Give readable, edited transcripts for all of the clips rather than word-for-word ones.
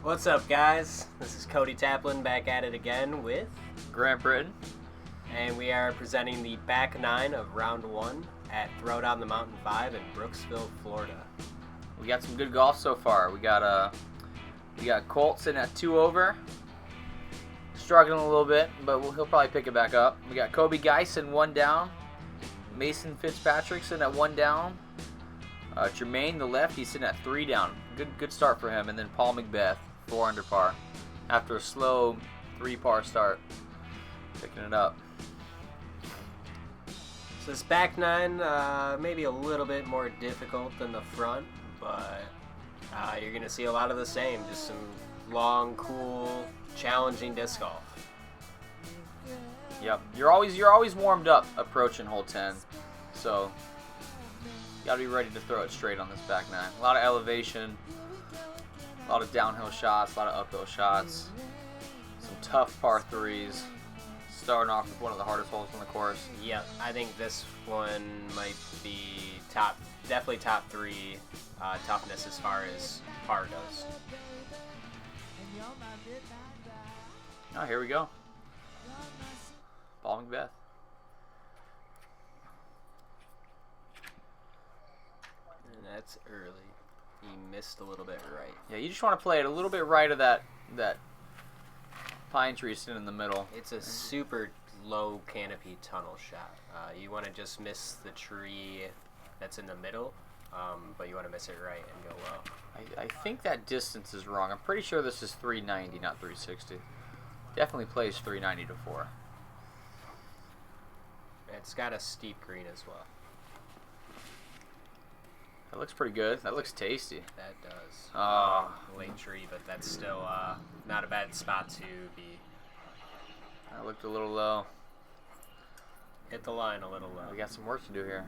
What's up, guys? This is Cody Taplin back at it again with Brittain. And we are presenting the back nine of round one at Throwdown the Mountain 5 in Brooksville, Florida. We got some good golf so far. We got Colt sitting at 2 over, struggling a little bit, but he'll probably pick it back up. We got Coby Guise sitting 1 down, Mason Fitzpatrick sitting at 1 down, Jermaine the left, he's sitting at 3 down. Good start for him, and then Paul McBeth 4 under par after a slow 3 par start, picking it up. So this back nine, maybe a little bit more difficult than the front, but you're going to see a lot of the same. Just some long, cool, challenging disc golf. Yep, you're always warmed up approaching hole 10, so you got to be ready to throw it straight on this back nine. A lot of elevation, a lot of downhill shots, a lot of uphill shots, some tough par 3s. Starting off with one of the hardest holes on the course. Yep, I think this one might be definitely top 3 toughness as far as par goes. Oh, here we go. Paul McBeth. And that's early. He missed a little bit right. Yeah, you just want to play it a little bit right of that pine tree sitting in the middle. It's a super low canopy tunnel shot. You want to just miss the tree that's in the middle, but you want to miss it right and go low. I think that distance is wrong. I'm pretty sure this is 390, not 360. Definitely plays 390 to 4. It's got a steep green as well. That looks pretty good. That looks tasty. That does. Late tree, but that's still not a bad spot to be. That looked a little low. Hit the line a little low. We got some work to do here.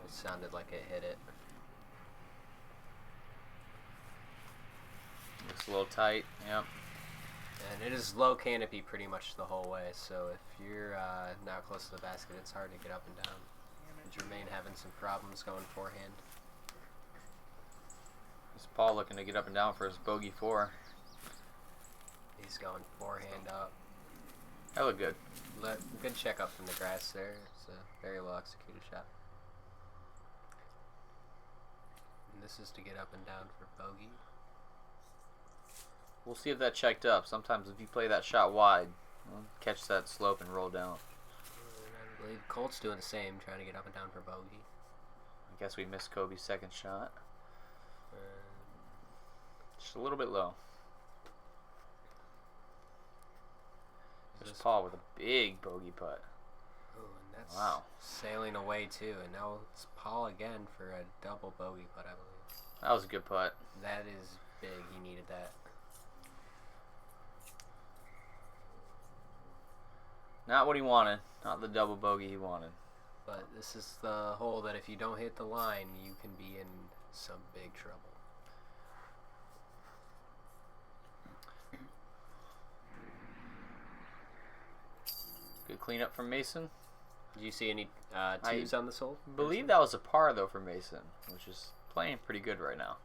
It sounded like it hit it. Looks a little tight. Yep. And it is low canopy pretty much the whole way, so if you're not close to the basket, it's hard to get up and down. And Jermaine having some problems going forehand. This Paul looking to get up and down for his bogey 4. He's going forehand up. That looked good. Good check up from the grass there. It's a very well executed shot. And this is to get up and down for bogey. We'll see if that checked up. Sometimes if you play that shot wide, you'll catch that slope and roll down. I believe Colt's doing the same, trying to get up and down for bogey. I guess we missed Kobe's second shot. Just a little bit low. There's Paul with a big bogey putt. Oh, and that's wow. Sailing away too. And now it's Paul again for a double bogey putt, I believe. That was a good putt. That is big. He needed that. Not what he wanted. Not the double bogey he wanted. But this is the hole that if you don't hit the line, you can be in some big trouble. Good cleanup from Mason. Did you see any twos on this hole? I believe that was a par, though, for Mason, which is playing pretty good right now.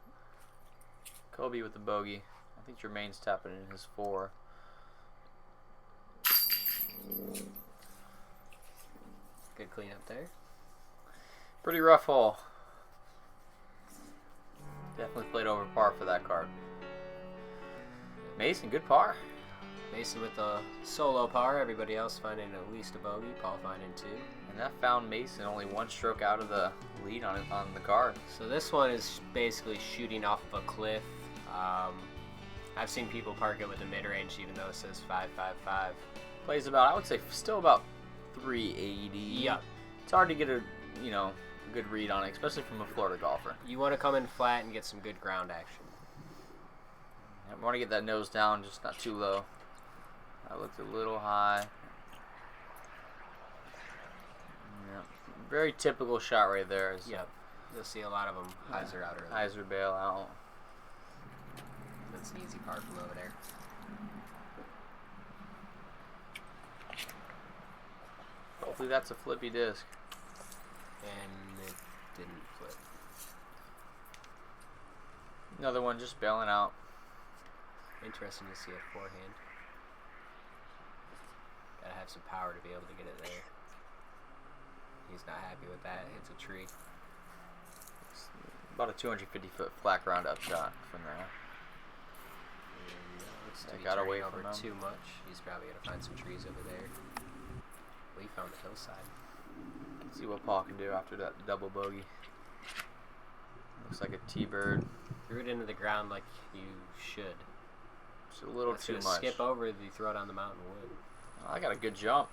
Kobe with the bogey. I think Jermaine's tapping in his 4. Good cleanup there. Pretty rough hole. Definitely played over par for that card. Mason, good par. Mason with the solo par. Everybody else finding at least a bogey. Paul finding 2. And that found Mason only 1 stroke out of the lead on the card. So this one is basically shooting off of a cliff. I've seen people park it with a mid-range even though it says 555. Plays about, I would say, still about 380. Yep. It's hard to get a good read on it, especially from a Florida golfer. You want to come in flat and get some good ground action. I want to get that nose down, just not too low. That looked a little high. Yep. Very typical shot right there. Yep. You'll see a lot of them hyzer out early. Hyzer bail out. That's an easy part from over there. Hopefully that's a flippy disc. And it Didn't flip. Another one just bailing out. Interesting to see a forehand. Gotta have some power to be able to get it there. He's not happy with that. Hits a tree. It's about a 250-foot flat ground up shot from there. It got away from him. Too much. He's probably gonna find some trees over there. We found the hillside. Let's see what Paul can do after that double bogey. Looks like a T-bird. Threw it into the ground like you should. It's a little too much. Skip over the throw it on the mountain wood. Oh, I got a good jump.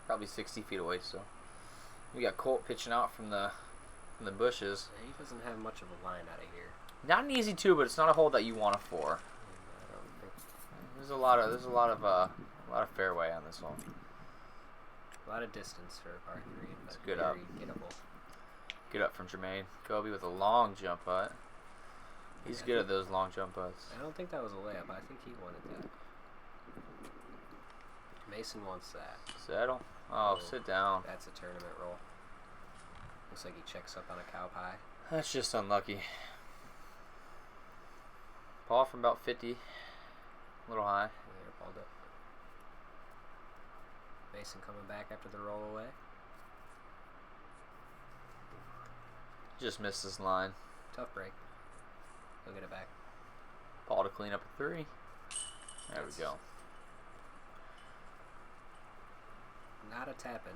Probably 60 feet away, so. We got Colt pitching out from the bushes. He doesn't have much of a line out of here. Not an easy two, but it's not a hole that you want a four. I don't think. There's a lot of fairway on this one. A lot of distance for a par 3. It's good up. Gettable. Good up from Jermaine. Coby with a long jump putt. He's good at those long jump putts. I don't think that was a layup. I think he wanted that. Mason wants that. Settle. Oh, sit down. That's a tournament roll. Looks like he checks up on a cow pie. That's just unlucky. Paul from about 50. A little high. They're balled up. Mason coming back after the roll away. Just missed his line. Tough break. He'll get it back. Paul to clean up a 3. There we go. Not a tap-in.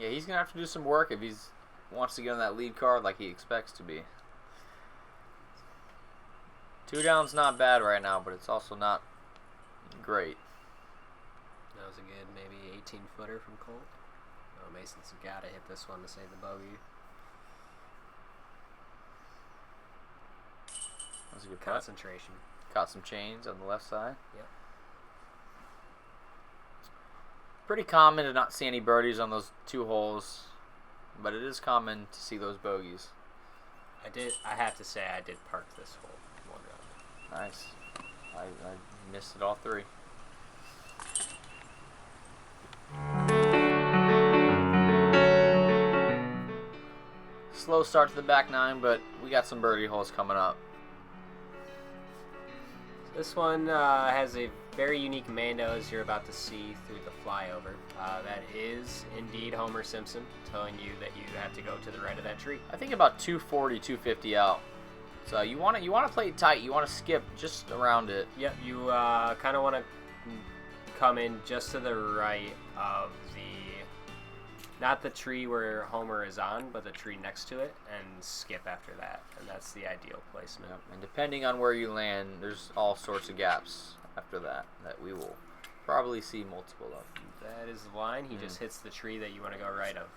Yeah, he's going to have to do some work if he wants to get on that lead card like he expects to be. 2 down's not bad right now, but it's also not great. That was a good maybe 18-footer from Colt. Oh, Mason's got to hit this one to save the bogey. That was a good Concentration. putt. Caught some chains on the left side. Yep. Pretty common to not see any birdies on those 2 holes, but it is common to see those bogeys. I have to say, I did park this hole 1 round. Nice. I missed it all 3. Slow start to the back 9, but we got some birdie holes coming up. This one has a very unique Mando, as you're about to see through the flyover. That is indeed Homer Simpson telling you that you have to go to the right of that tree. I think about 240, 250 out. So you want to play it tight. You want to skip just around it. Yep, you kind of want to come in just to the right of not the tree where Homer is on, but the tree next to it, and skip after that. And that's the ideal placement. Yep. And depending on where you land, there's all sorts of gaps after that we will probably see multiple of. That is the line. He just hits the tree that you want to go right of.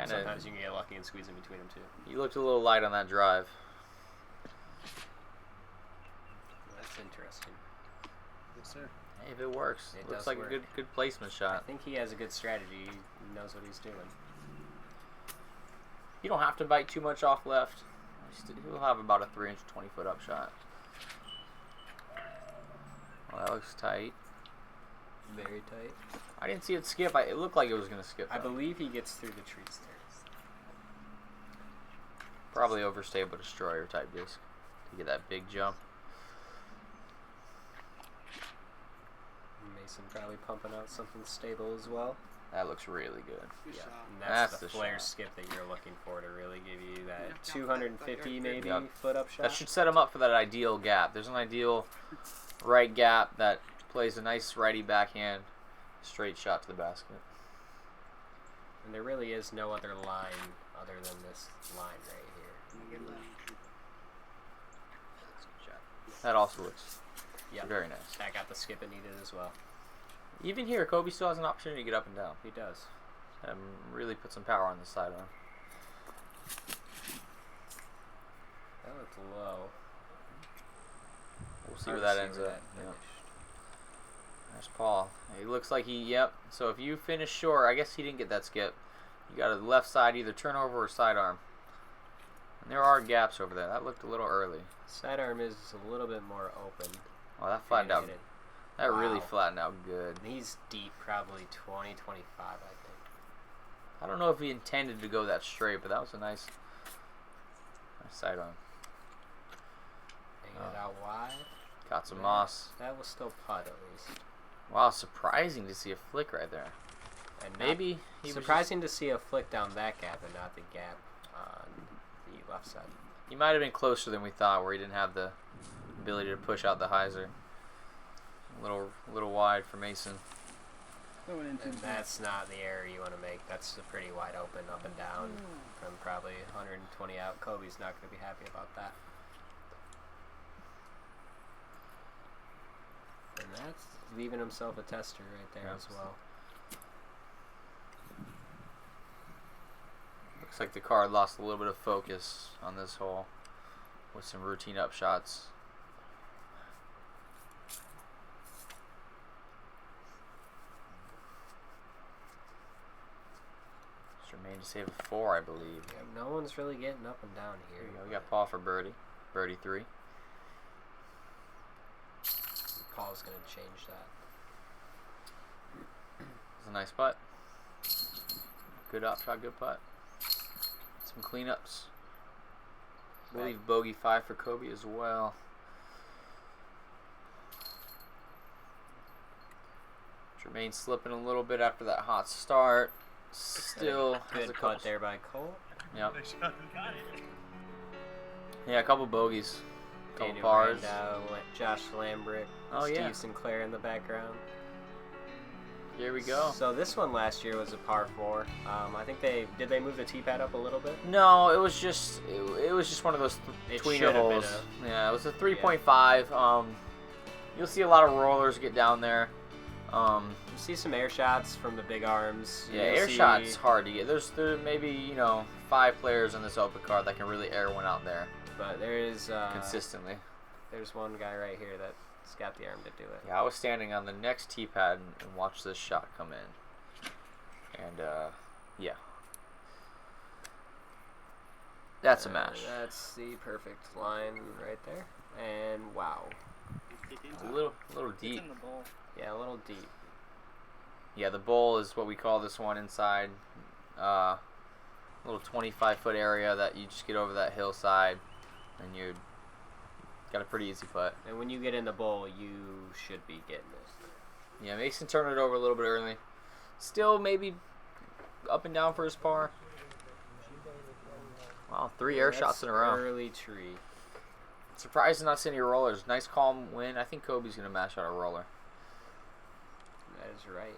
Sometimes you can get lucky and squeeze in between them too. You looked a little light on that drive. That's interesting. Yes, sir. Hey, if it works, It looks does like work. a good placement I shot. think he has a good strategy. He knows what he's doing. You don't have to bite too much off left. He'll have about a 3-inch, 20-foot up shot. Well, that looks tight. Very tight. I didn't see it skip. It looked like it was going to skip. I though. believe he gets through the trees there. Probably overstable destroyer type disc to get that big jump. Mason probably pumping out something stable as well. That looks really good. Good shot. And That's that's the the flare shot. skip that you're looking for to really give you that Yeah. 250 maybe Yep. foot up shot. That should set him up for that ideal gap. There's an ideal right gap that plays a nice righty backhand straight shot to the basket. And there really is no other line other than this line right here. Good left. That also looks Yep. very nice. That got the skip it needed as well. Even here, Coby still has an opportunity to get up and down. He does. And really put some power on the sidearm. That looked low. We'll see Hard where to that ends where up. that Yeah. finished. There's Paul. He looks like yep. So if you finish short, I guess he didn't get that skip. You got a left side, either turnover or sidearm. And there are gaps over there. That looked a little early. Sidearm is a little bit more open. Oh, that flattened out. Hit it. That really Wow. flattened out good. And he's deep, probably 20, 25, I think. I don't know if he intended to go that straight, but that was a nice sight on. Hanging it out wide. Got some moss. That was still putt at least. Wow, surprising to see a flick right there. And Maybe he surprising to see a flick down that gap and not the gap on the left side. He might have been closer than we thought, where he didn't have the ability to push out the hyzer. A little wide for Mason. And that's not the error you want to make. That's a pretty wide open up and down from probably 120 out. Kobe's not going to be happy about that. And that's leaving himself a tester right there as well. Looks like the card lost a little bit of focus on this hole with some routine up shots. Jermaine to save a 4, I believe. Yeah, no one's really getting up and down here. We got Paul for birdie. Birdie 3. Paul's going to change that. It's a nice putt. Good up shot, good putt. Some cleanups. I believe bogey 5 for Kobe as well. Jermaine slipping a little bit after that hot start. Still has a good couple putt there by Cole. Yep. Yeah, a couple bogeys. Couple Daniel bars. Randall, Josh Lambrick, Steve Sinclair in the background. Here we go. So this one last year was a par 4. I think did they move the tee pad up a little bit? No, it was just one of those tweener holes. Yeah, it was a 3.5. You'll see a lot of rollers get down there. You see some air shots from the big arms. Yeah, air shots hard to get. There may be 5 players on this open card that can really air one out there. But there is consistently. There's one guy right here that's got the arm to do it. Yeah, I was standing on the next tee pad and watched this shot come in. And yeah, that's a mash. That's the perfect line right there. And wow, a little deep. Yeah, a little deep. Yeah, the bowl is what we call this one inside. Little 25-foot area that you just get over that hillside, and you got a pretty easy putt. And when you get in the bowl, you should be getting it. Yeah, Mason turned it over a little bit early. Still maybe up and down for his par. Wow, 3 air shots in a row. Early tree. Surprised to not see any rollers. Nice calm win. I think Kobe's going to mash out a roller. That is right.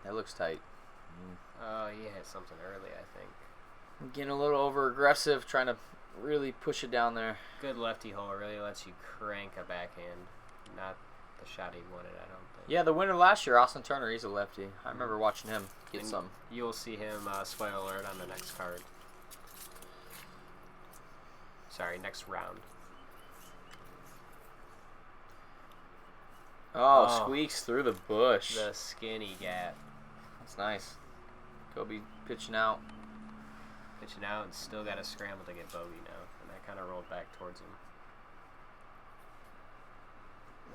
That looks tight. Oh, he hit something early, I think. Getting a little over aggressive, trying to really push it down there. Good lefty hole. Really lets you crank a backhand. Not the shot he wanted, I don't think. Yeah, the winner last year, Austin Turner, he's a lefty. I remember watching him get some. You'll see him, spoiler alert, on the next card. Sorry, next round. Oh, squeaks through the bush. The skinny gap. That's nice. Kobe pitching out. Pitching out and still got to scramble to get bogey now. And that kind of rolled back towards him.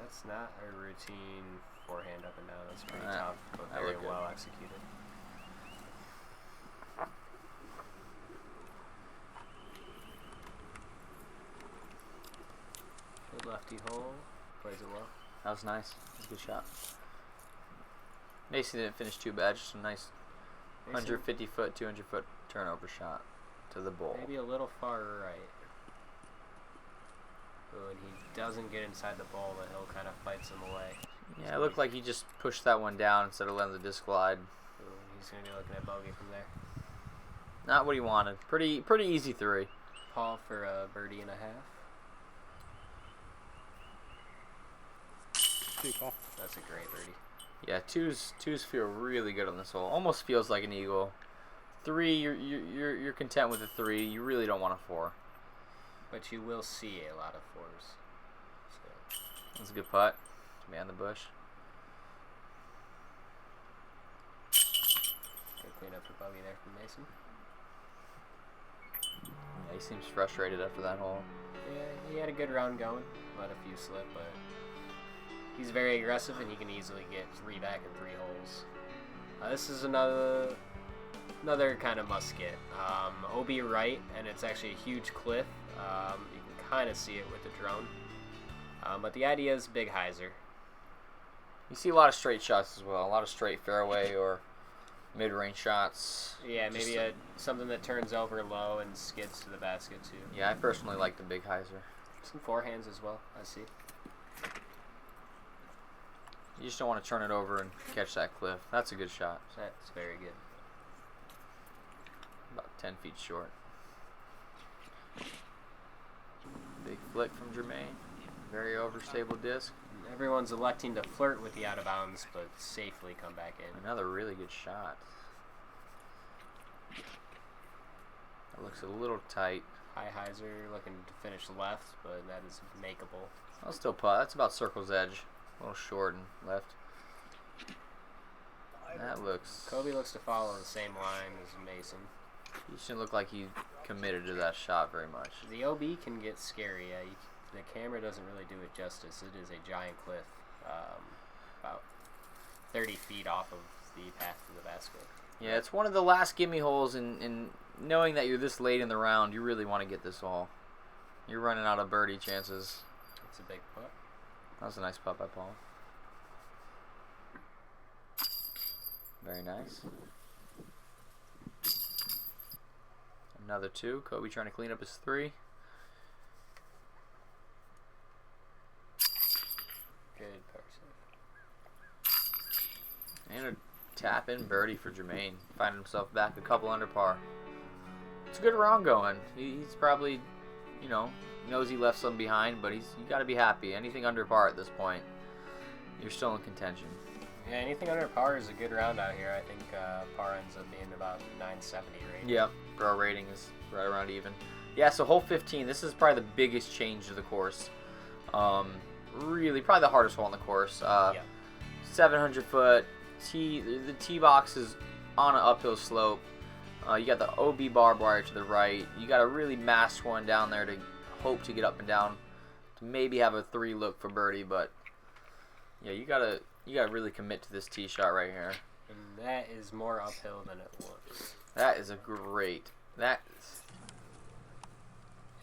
That's not a routine forehand up and down. That's pretty tough, but very well executed. Good lefty hole. Plays it well. That was nice. That was a good shot. Mason didn't finish too bad. Just a nice 150-foot, 200-foot turnover shot to the bowl. Maybe a little far right. When he doesn't get inside the bowl, the hill kind of fights him away. Yeah, it looked like he just pushed that one down instead of letting the disc glide. Ooh, he's going to be looking at bogey from there. Not what he wanted. Pretty easy 3. Paul for a birdie and a half. That's a great birdie. Yeah, twos feel really good on this hole. Almost feels like an eagle. 3, you're content with a 3. You really don't want a 4. But you will see a lot of 4s. So. That's a good putt. Man the bush. Good cleanup for bogey there from Mason. Yeah, he seems frustrated after that hole. Yeah, he had a good round going. Let a few slip, but he's very aggressive and he can easily get 3 back in 3 holes. This is another Another kind of must get. OB right, and it's actually a huge cliff. You can kind of see it with the drone. But the idea is big hyzer. You see a lot of straight shots as well. A lot of straight fairway or mid-range shots. Yeah, maybe something that turns over low and skids to the basket too. Yeah, I personally like the big hyzer. Some forehands as well, I see. You just don't want to turn it over and catch that cliff. That's a good shot. That's very good. About 10 feet short. Big flick from Jermaine. Very overstable disc. Everyone's electing to flirt with the out of bounds, but safely come back in. Another really good shot. That looks a little tight. High hyzer looking to finish left, but that is makeable. I'll still putt. That's about circle's edge. A little short and left. That looks... Kobe looks to follow the same line as Mason. He shouldn't look like he committed to that shot very much. The OB can get scary. The camera doesn't really do it justice. It is a giant cliff, about 30 feet off of the path to the basket. Yeah, it's one of the last gimme holes, and knowing that you're this late in the round, you really want to get this hole. You're running out of birdie chances. It's a big putt. That was a nice putt by Paul. Very nice. Another two. Kobe trying to clean up his three. Good person. And a tap in birdie for Jermaine. Finding himself back a couple under par. It's a good round going. He's probably, you know, knows he left some behind, but you got to be happy. Anything under par at this point, you're still in contention. Yeah, anything under par is a good round out here. I think par ends up being about 970 rating. Yep, our rating is right around even. Yeah, so hole 15, this is probably the biggest change to the course. Really, probably the hardest hole on the course. 700 foot tee. The tee box is on an uphill slope. You got the OB barbed wire to the right. You got a really masked one down there to hope to get up and down to maybe have a 3 look for birdie, but yeah, you gotta really commit to this tee shot right here. And that is more uphill than it looks. That is a great. And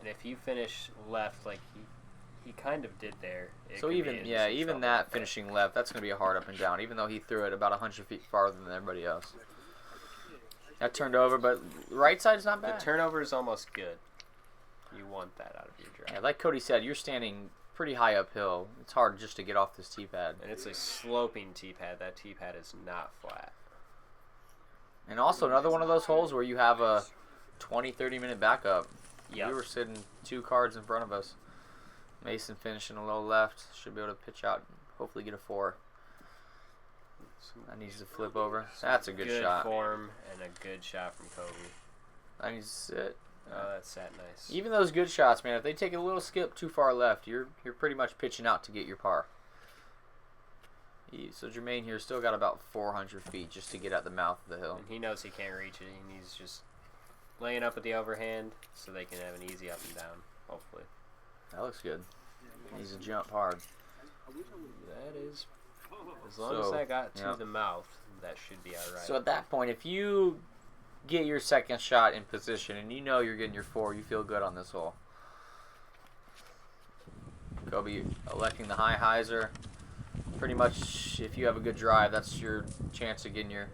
if you finish left like he kind of did there. So even that finishing left, that's gonna be a hard up and down. Even though he threw it about 100 feet farther than everybody else. That turned over, but right side's not bad. The turnover is almost good. You want that out of your drive. Yeah, like Cody said, you're standing pretty high uphill. It's hard just to get off this tee pad. And it's a sloping tee pad. That tee pad is not flat. And also another one of those holes where you have a 20-30 minute backup. Yep. We were sitting 2 cards in front of us. Mason finishing a little left. Should be able to pitch out and hopefully get a 4. That needs to flip over. That's a good shot. Good form and a good shot from Kobe. That needs to sit. Oh, that sat nice. Even those good shots, man, if they take a little skip too far left, you're pretty much pitching out to get your par. So Jermaine here still got about 400 feet just to get at the mouth of the hill. And he knows he can't reach it. He needs just laying up with the overhand so they can have an easy up and down, hopefully. That looks good. He needs to jump hard. That is, as long as that got to the mouth, that should be all right. So at that point, if you get your second shot in position and you know you're getting your 4, you feel good on this hole. Kobe electing the high hyzer. Pretty much, if you have a good drive, that's your chance of getting your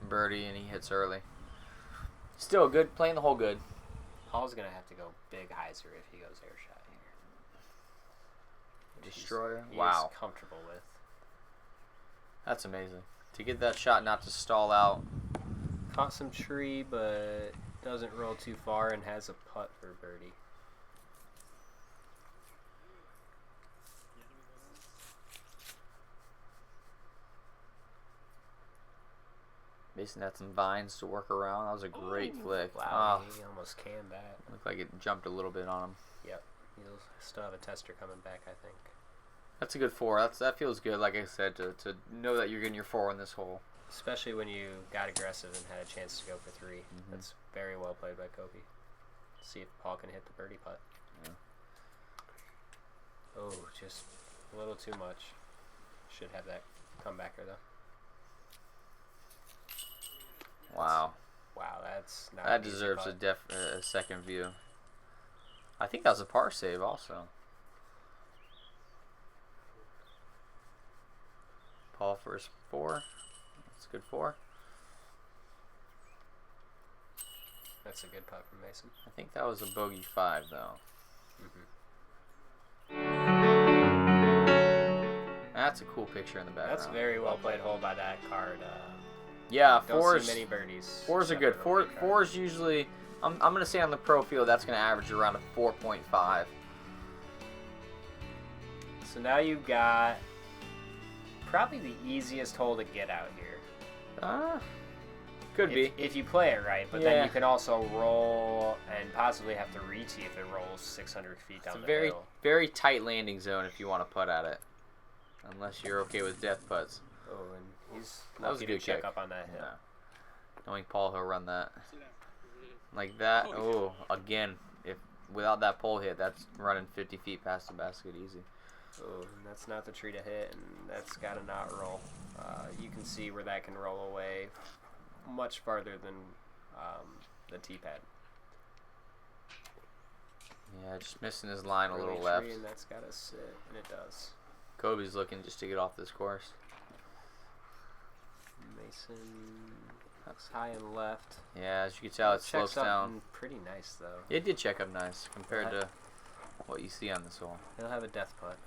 birdie, and he hits early. Still good, playing the hole good. Paul's going to have to go big hyzer if he goes air shot here. Destroyer? Wow. He's comfortable with. That's amazing. To get that shot not to stall out. Caught some tree, but doesn't roll too far and has a putt for birdie. Mason had some vines to work around. That was a great flick. Wow, he almost canned that. Looked like it jumped a little bit on him. Yep. He'll still have a tester coming back, I think. That's a good 4. That feels good, like I said, to know that you're getting your 4 in this hole. Especially when you got aggressive and had a chance to go for 3. That's very well played by Kobe. See if Paul can hit the birdie putt. Yeah. Oh, just a little too much. Should have that comebacker though. Wow. Wow, that's not That an easy deserves putt. a second view. I think that was a par save also. Paul for his 4. That's a good 4. That's a good putt from Mason. I think that was a bogey 5 though. That's a cool picture in the background. That's very well played hole by that card. Yeah, Don't fours. see many birdies. Fours are good. Fours usually. I'm gonna say on the pro field that's gonna average around a 4.5. So now you've got probably the easiest hole to get out here. Could be. If you play it right, but Yeah. then you can also roll and possibly have to re-tee if it rolls 600 feet down It's a the hill. very tight landing zone if you want to putt at it. Unless you're okay with death putts. Oh, and he's That was a lucky to good check kick. up on that hill. Yeah. Knowing Paul, he'll run that. Like that. Oh, again, if without that pole hit, that's running 50 feet past the basket easy. Oh, and that's not the tree to hit, and that's got to not roll. You can see where that can roll away much farther than the tee pad. Yeah, just missing his line a little Early left. tree, and that's got to sit, and it does. Kobe's looking just to get off this course. Mason looks high and left. Yeah, as you can tell, it Checks slopes up down. pretty nice, though. It did check up nice compared to what you see on this hole. He'll have a death putt.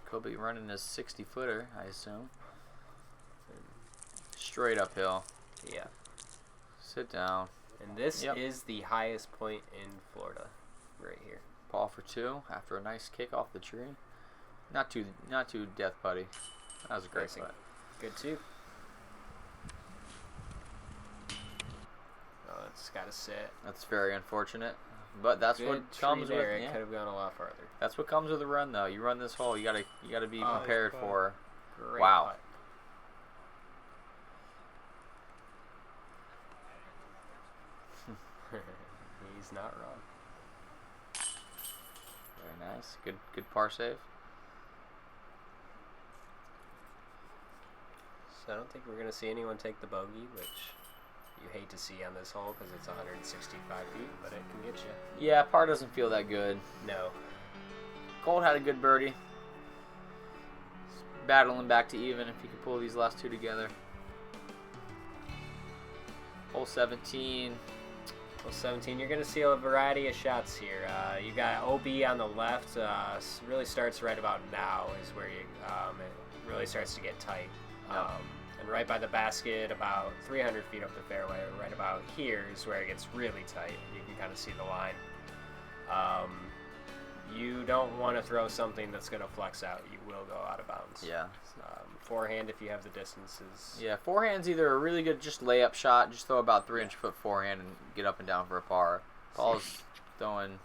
Kobe running his 60-footer, I assume. Straight uphill. Yeah. Sit down. And this Yep. is the highest point in Florida, right here. Paul for 2 after a nice kick off the tree. Not too death putty. That was a great Racing. putt. Good too. Oh, it's got to sit. That's very unfortunate, but that's Good what tree comes there. with. It could have gone a lot farther. That's what comes with a run, though. You run this hole, you gotta be prepared for. Great Wow. putt. He's not wrong. Very nice. Good par save. So I don't think we're going to see anyone take the bogey, which you hate to see on this hole because it's 165 feet, but it can get you. Yeah, par doesn't feel that good. No. Colt had a good birdie. Battling back to even if he can pull these last 2 together. Hole 17. Well, 17, you're going to see a variety of shots here. You got OB on the left. Really starts right about now is where you, it really starts to get tight. Yep. And right by the basket, about 300 feet up the fairway, right about here is where it gets really tight. You can kind of see the line. You don't want to throw something that's going to flex out. You will go out of bounds. Yeah. Forehand, if you have the distances. Yeah, forehand's either a really good just layup shot, just throw about 3-inch-foot forehand and get up and down for a par. Paul's throwing.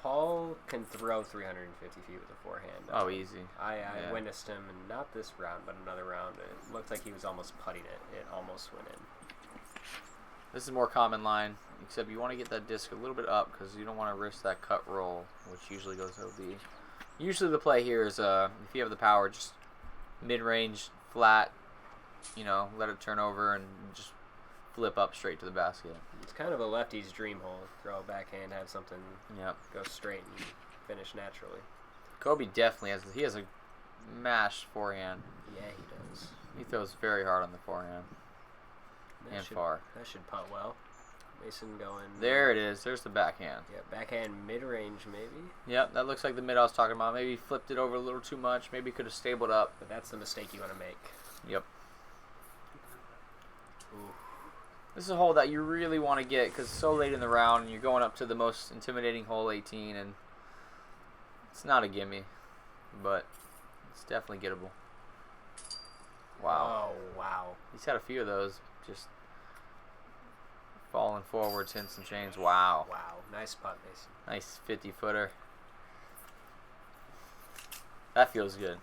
Paul can throw 350 feet with a forehand. Oh, easy. I Yeah. witnessed him, and not this round, but another round. It looked like he was almost putting it. It almost went in. This is a more common line, except you want to get that disc a little bit up because you don't want to risk that cut roll, which usually goes OB. Usually the play here is if you have the power, just mid-range, flat, let it turn over and just flip up straight to the basket. It's kind of a lefty's dream hole. Throw a backhand, have something go straight and finish naturally. Kobe definitely has a mashed forehand. Yeah, he does. He throws very hard on the forehand and far. That should putt well. Mason going. There it is. There's the backhand. Yeah, backhand mid-range maybe. Yep, that looks like the mid I was talking about. Maybe he flipped it over a little too much. Maybe could have stabled up. But that's the mistake you want to make. Yep. Ooh. This is a hole that you really want to get because it's so late in the round and you're going up to the most intimidating hole 18 and it's not a gimme, but it's definitely gettable. Wow. Oh, wow. He's had a few of those just falling forwards, hints and chains. Wow. Wow. Nice putt, Mason. Nice 50-footer. That feels good.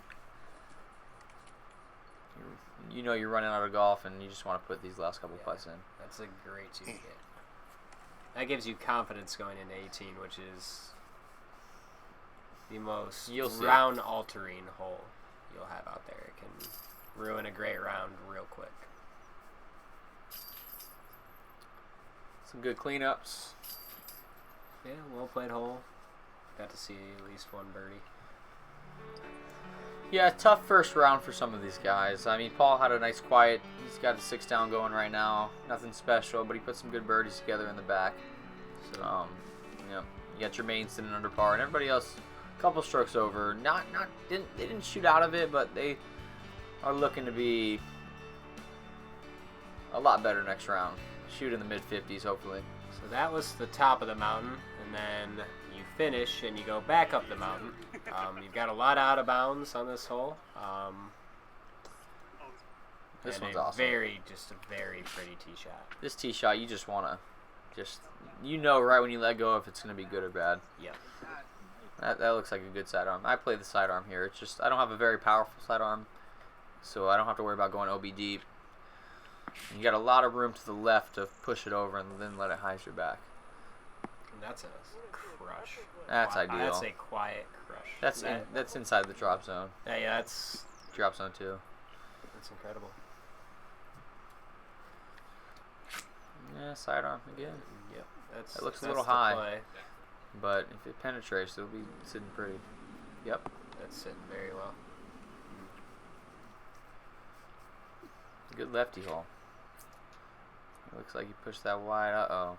You're running out of golf and you just want to put these last couple putts in. That's a great two to get. That gives you confidence going into 18, which is the most round-altering hole you'll have out there. It can ruin a great round real quick. Some good cleanups. Yeah, well played hole. Got to see at least one birdie. Yeah, tough first round for some of these guys. I mean, Paul had a nice quiet. He's got a 6 down going right now. Nothing special, but he put some good birdies together in the back. So, you know, you got Jermaine sitting under par, and everybody else a couple strokes over. They didn't shoot out of it, but they are looking to be a lot better next round. Shoot in the mid 50s, hopefully. So that was the top of the mountain, and then you finish and you go back up the mountain. You've got a lot out of bounds on this hole. This and one's awesome. Just a very pretty tee shot. This tee shot, you just want to, you know right when you let go if it's going to be good or bad. Yep. That looks like a good sidearm. I play the sidearm here. It's just, I don't have a very powerful sidearm, so I don't have to worry about going OB deep. And you got a lot of room to the left to push it over and then let it hyzer back. And that's a crush. That's ideal. That's a quiet crush. That's inside the drop zone. Yeah, that's Drop zone 2. That's incredible. Yeah, sidearm again. Yep. It looks a little high, play. But if it penetrates, it'll be sitting pretty. Yep. That's sitting very well. Good lefty hole. It looks like he pushed that wide. Uh-oh.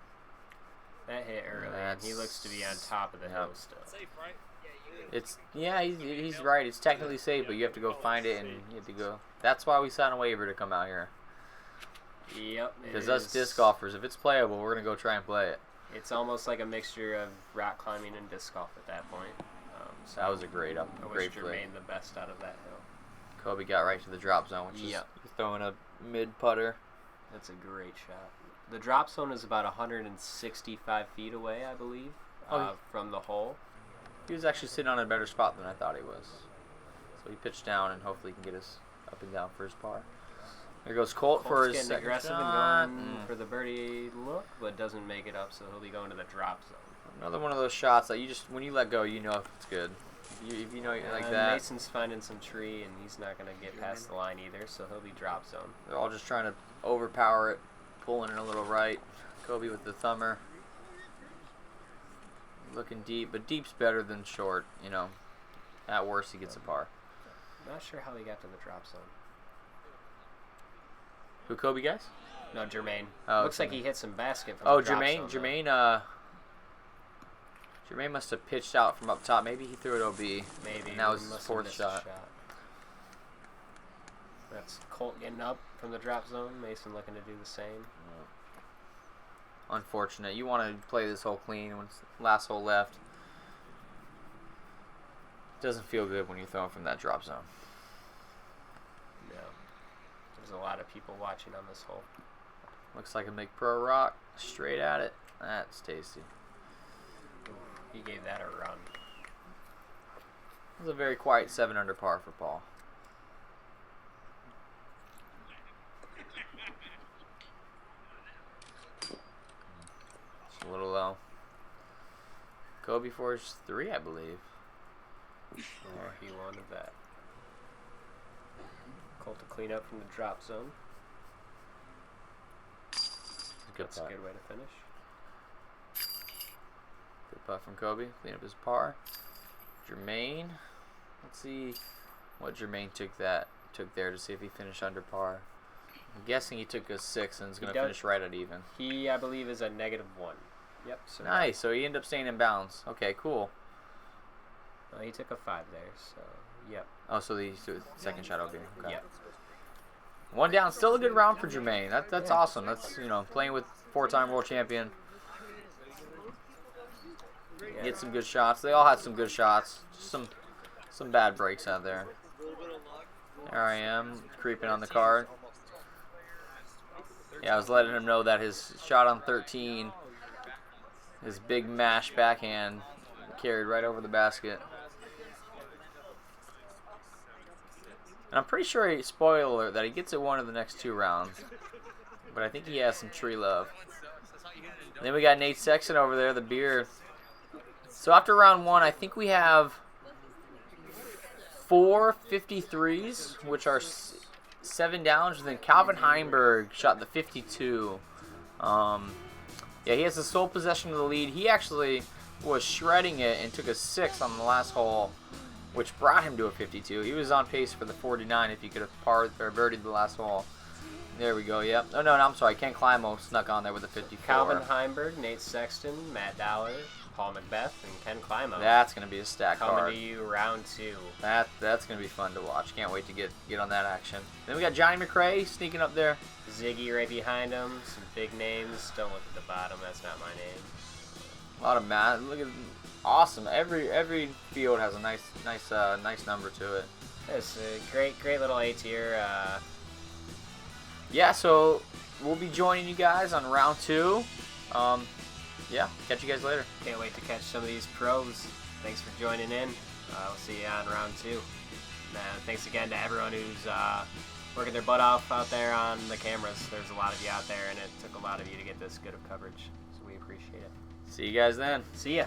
That hit early, and he looks to be on top of the hill still. Safe, right? He's right. It's technically safe, but you have to go find it, and you have to go. That's why we signed a waiver to come out here. Yep. Because us disc golfers, if it's playable, we're gonna go try and play it. It's almost like a mixture of rock climbing and disc golf at that point. So that was a great wish play. Jermaine the best out of that hill. Kobe got right to the drop zone, which is throwing a mid putter. That's a great shot. The drop zone is about 165 feet away, I believe, from the hole. He was actually sitting on a better spot than I thought he was. So he pitched down, and hopefully he can get us up and down for his par. There goes Colt for his second aggressive shot. and going for the birdie look, but doesn't make it up, so he'll be going to the drop zone. Another one of those shots that you just, when you let go, you know if it's good. If you know like that. Mason's finding some tree, and he's not going to get past the line either, so he'll be drop zone. They're all just trying to overpower it, pulling in a little right. Kobe with the thumber. Looking deep, but deep's better than short, you know. At worst, he gets a par. Not sure how he got to the drop zone. Who, Coby Guise? No, Jermaine. Oh, looks like he hit some basket from the the drop Jermaine, zone. Jermaine must have pitched out from up top. Maybe he threw it OB. Maybe. And that was his fourth shot. That's Colt getting up from the drop zone. Mason looking to do the same. Unfortunate. You want to play this hole clean when it's last hole left. Doesn't feel good when you're throwing from that drop zone. No. There's a lot of people watching on this hole. Looks like a McPro rock. Straight at it. That's tasty. He gave that a run. It was a very quiet 7 under par for Paul. Just a little low. Kobe for his 3, I believe. Or he wanted that. Colt to clean up from the drop zone. That's a good way to finish. Good putt from Kobe. Clean up his par. Jermaine. Let's see what Jermaine took there to see if he finished under par. I'm guessing he took a 6 and is going to finish right at even. He, I believe, is a -1. Yep. So nice. So he ended up staying in bounds. Okay, cool. Well, he took a 5 there, so yep. Oh, so the second shot over. Okay. Yep. 1 down. Still a good round for Jermaine. That's awesome. That's, you know, playing with 4-time world champion. Yeah. Get some good shots. They all had some good shots. Just some bad breaks out there. There I am, creeping on the card. Yeah, I was letting him know that his shot on 13, his big mash backhand, carried right over the basket. And I'm pretty sure, spoiler alert, that he gets it one of the next 2 rounds. But I think he has some tree love. And then we got Nate Sexton over there, the beer. So after round 1, I think we have 4 53s, which are 7 downs. And then Calvin Heinberg shot the 52. Yeah, he has the sole possession of the lead. He actually was shredding it and took a 6 on the last hole, which brought him to a 52. He was on pace for the 49 if he could have parred or birdied the last hole. There we go, yep. Oh, no, I'm sorry. Ken Climo snuck on there with a 54. Calvin Heimberg, Nate Sexton, Matt Dollar, Paul McBeth, and Ken Climo. That's going to be a stack coming card. to you round 2. That's going to be fun to watch. Can't wait to get on that action. Then we got Johnny McRae sneaking up there. Ziggy right behind him. Some big names. Don't look at the bottom. That's not my name. A lot of Matt. Look at awesome. Every field has a nice number to it. It's a great little A tier. Yeah, so we'll be joining you guys on round 2. Yeah, catch you guys later. Can't wait to catch some of these pros. Thanks for joining in. We'll see you on round 2. Thanks again to everyone who's working their butt off out there on the cameras. There's a lot of you out there, and it took a lot of you to get this good of coverage, so we appreciate it. See you guys then. See ya.